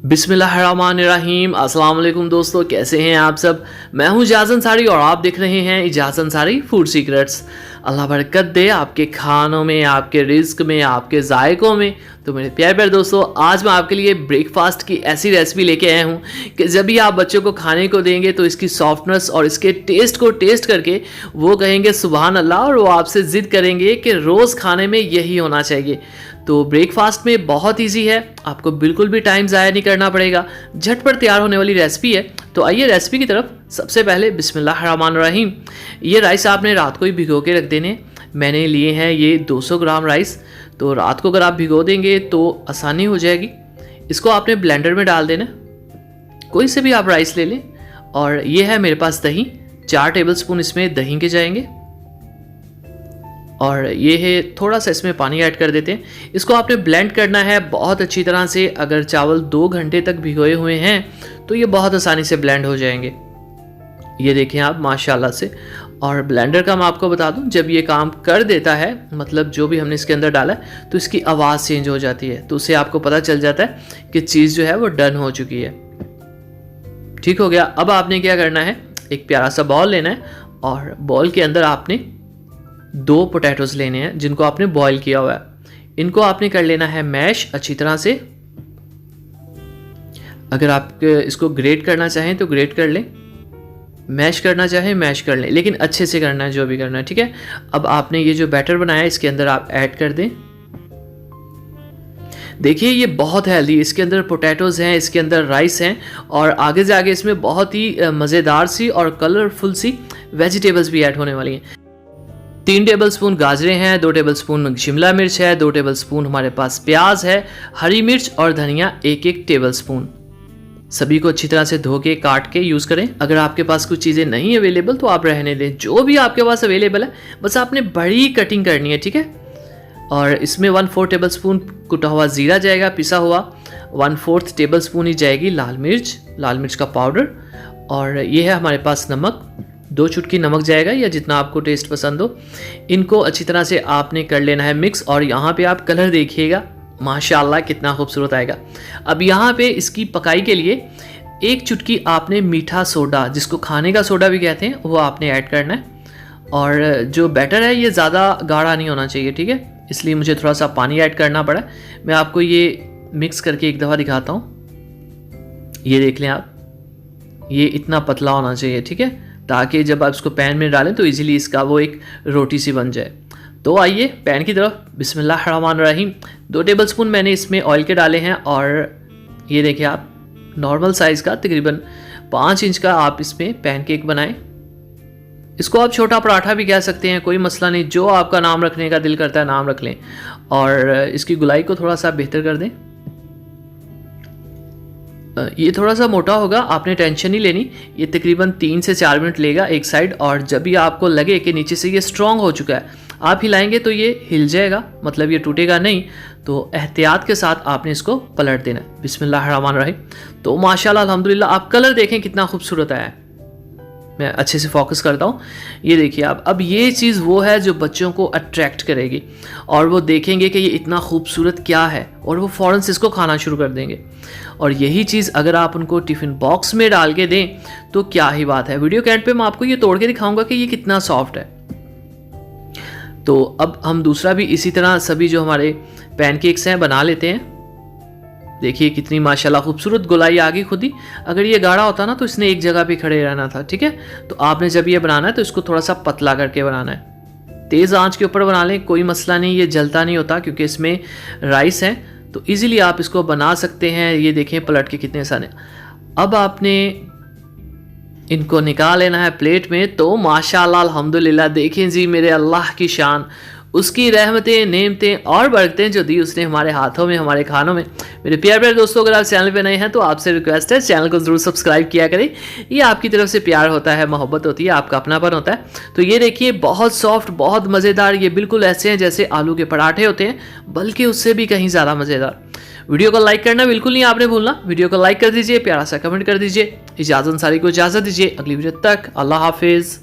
बिस्मिल्लाहिर्रहमानिर्रहीम। अस्सलाम वालेकुम दोस्तों, कैसे हैं आप सब। मैं हूं इजाज़ अंसारी और आप देख रहे हैं इजाज़ अंसारी फूड सीक्रेट्स। अल्लाह बरकत दे आपके खानों में, आपके रिस्क में, आपके जायकों में। तो मेरे प्यारे प्यारे दोस्तों, आज मैं आपके लिए ब्रेकफास्ट की ऐसी रेसिपी लेके आया हूं कि जब भी आप बच्चों को खाने को देंगे तो इसकी सॉफ्टनेस और इसके टेस्ट को टेस्ट करके वो कहेंगे सुभान अल्लाह, और वो आपसे ज़िद करेंगे कि रोज़ खाने में यही होना चाहिए। तो ब्रेकफास्ट में बहुत इजी है, आपको बिल्कुल भी टाइम ज़ाया नहीं करना पड़ेगा, झटपट तैयार होने वाली रेसिपी है। तो आइए रेसिपी की तरफ। सबसे पहले बिस्मिल्लाहिर्रहमानिर्रहीम, ये राइस आपने रात को ही भिगो के रख देने। मैंने लिए हैं ये 200 ग्राम राइस। तो रात को अगर आप भिगो देंगे तो आसानी हो जाएगी। इसको आपने ब्लेंडर में डाल देना, कोई से भी आप राइस ले लें। और ये है मेरे पास दही, 4 टेबलस्पून इसमें दही के जाएंगे। और ये है थोड़ा सा इसमें पानी ऐड कर देते हैं। इसको आपने ब्लेंड करना है बहुत अच्छी तरह से। अगर चावल 2 घंटे तक भिगोए हुए हैं तो ये बहुत आसानी से ब्लेंड हो जाएंगे। ये देखें आप माशाल्लाह से। और ब्लेंडर का मैं आपको बता दूं, जब ये काम कर देता है, मतलब जो भी हमने इसके अंदर डाला है, तो इसकी आवाज़ चेंज हो जाती है। तो उससे आपको पता चल जाता है कि चीज़ जो है वो डन हो चुकी है। ठीक हो गया। अब आपने क्या करना है, एक प्यारा सा बॉल लेना है और बॉल के अंदर आपने 2 पोटैटोज़ लेने हैं जिनको आपने बॉईल किया हुआ है। इनको आपने कर लेना है मैश अच्छी तरह से। अगर आप इसको ग्रेट करना चाहें तो ग्रेट कर लें, मैश करना चाहें मैश कर लें, लेकिन अच्छे से करना है जो भी करना है, ठीक है। अब आपने ये जो बैटर बनाया इसके अंदर आप ऐड कर दें। देखिए ये बहुत हेल्दी, इसके अंदर पोटैटोज़ हैं, इसके अंदर राइस हैं, और आगे से आगे इसमें बहुत ही मज़ेदार सी और कलरफुल सी वेजिटेबल्स भी ऐड होने वाली हैं। 3 टेबलस्पून गाजरें हैं, 2 टेबलस्पून शिमला मिर्च है, 2 टेबलस्पून हमारे पास प्याज है, हरी मिर्च और धनिया 1-1 टेबलस्पून। सभी को अच्छी तरह से धो के काट के यूज़ करें। अगर आपके पास कुछ चीज़ें नहीं अवेलेबल तो आप रहने दें, जो भी आपके पास अवेलेबल है बस आपने बड़ी कटिंग करनी है, ठीक है। और इसमें 1/4 टेबलस्पून कुटा हुआ ज़ीरा जाएगा पिसा हुआ, 1/4 टेबलस्पून ही जाएगी लाल मिर्च का पाउडर, और ये है हमारे पास नमक, 2 चुटकी नमक जाएगा या जितना आपको टेस्ट पसंद हो। इनको अच्छी तरह से आपने कर लेना है मिक्स। और यहाँ पे आप कलर देखिएगा माशाल्लाह कितना खूबसूरत आएगा। अब यहाँ पे इसकी पकाई के लिए 1 चुटकी आपने मीठा सोडा, जिसको खाने का सोडा भी कहते हैं, वो आपने ऐड करना है। और जो बैटर है ये ज़्यादा गाढ़ा नहीं होना चाहिए, ठीक है, इसलिए मुझे थोड़ा सा पानी ऐड करना पड़ा। मैं आपको ये मिक्स करके एक दफ़ा दिखाता हूँ। ये देख लें आप, ये इतना पतला होना चाहिए, ठीक है, ताकि जब आप इसको पैन में डालें तो इजीली इसका वो एक रोटी सी बन जाए। तो आइए पैन की तरफ। बिस्मिल्लाहिर्रहमानिर्रहीम, 2 टेबलस्पून मैंने इसमें ऑयल के डाले हैं। और ये देखिए आप, नॉर्मल साइज़ का तकरीबन 5 इंच का आप इसमें पैनकेक बनाएं। इसको आप छोटा पराठा भी कह सकते हैं, कोई मसला नहीं, जो आपका नाम रखने का दिल करता है नाम रख लें। और इसकी गुलाई को थोड़ा सा बेहतर कर दें। ये थोड़ा सा मोटा होगा, आपने टेंशन नहीं लेनी। ये तकरीबन 3 से 4 मिनट लेगा एक साइड। और जब भी आपको लगे कि नीचे से ये स्ट्रॉन्ग हो चुका है, आप हिलाएंगे तो ये हिल जाएगा, मतलब ये टूटेगा नहीं। तो एहतियात के साथ आपने इसको पलट देना है। बिस्मिल्लाहिर्रहमानिर्रहीम। तो माशाल्लाह अल्हम्दुलिल्लाह, आप कलर देखें कितना खूबसूरत आया है। मैं अच्छे से फोकस करता हूँ। ये देखिए आप, अब ये चीज़ वो है जो बच्चों को अट्रैक्ट करेगी, और वो देखेंगे कि ये इतना खूबसूरत क्या है, और वो फ़ौरन से इसको खाना शुरू कर देंगे। और यही चीज़ अगर आप उनको टिफ़िन बॉक्स में डाल के दें तो क्या ही बात है। वीडियो के एंड पे मैं आपको ये तोड़ के दिखाऊंगा कि ये कितना सॉफ्ट है। तो अब हम दूसरा भी इसी तरह सभी जो हमारे पैनकेक्स हैं बना लेते हैं। देखिए कितनी माशाल्लाह खूबसूरत गोलाई आ गई खुद ही। अगर ये गाढ़ा होता ना तो इसने एक जगह पे खड़े रहना था, ठीक है। तो आपने जब ये बनाना है तो इसको थोड़ा सा पतला करके बनाना है। तेज़ आंच के ऊपर बना लें, कोई मसला नहीं, ये जलता नहीं होता क्योंकि इसमें राइस है। तो इजीली आप इसको बना सकते हैं। ये देखें पलट के कितने आसान है। अब आपने इनको निकाल लेना है प्लेट में। तो माशाल्लाह अल्हम्दुलिल्लाह, देखें जी मेरे अल्लाह की शान, उसकी रहमतें, नेमतें और बरकतें जो दी उसने हमारे हाथों में, हमारे खानों में। मेरे प्यारे प्यारे दोस्तों, अगर आप चैनल पे नए हैं तो आपसे रिक्वेस्ट है चैनल को ज़रूर सब्सक्राइब किया करें। ये आपकी तरफ से प्यार होता है, मोहब्बत होती है, आपका अपनापन होता है। तो ये देखिए बहुत सॉफ्ट, बहुत मज़ेदार, ये बिल्कुल ऐसे हैं जैसे आलू के पराठे होते हैं, बल्कि उससे भी कहीं ज़्यादा मज़ेदार। वीडियो को लाइक करना बिल्कुल नहीं आपने भूलना। वीडियो को लाइक कर दीजिए, प्यारा सा कमेंट कर दीजिए। इजाज़ अंसारी को इजाज़त दीजिए। अगली वीडियो तक अल्लाह हाफिज़।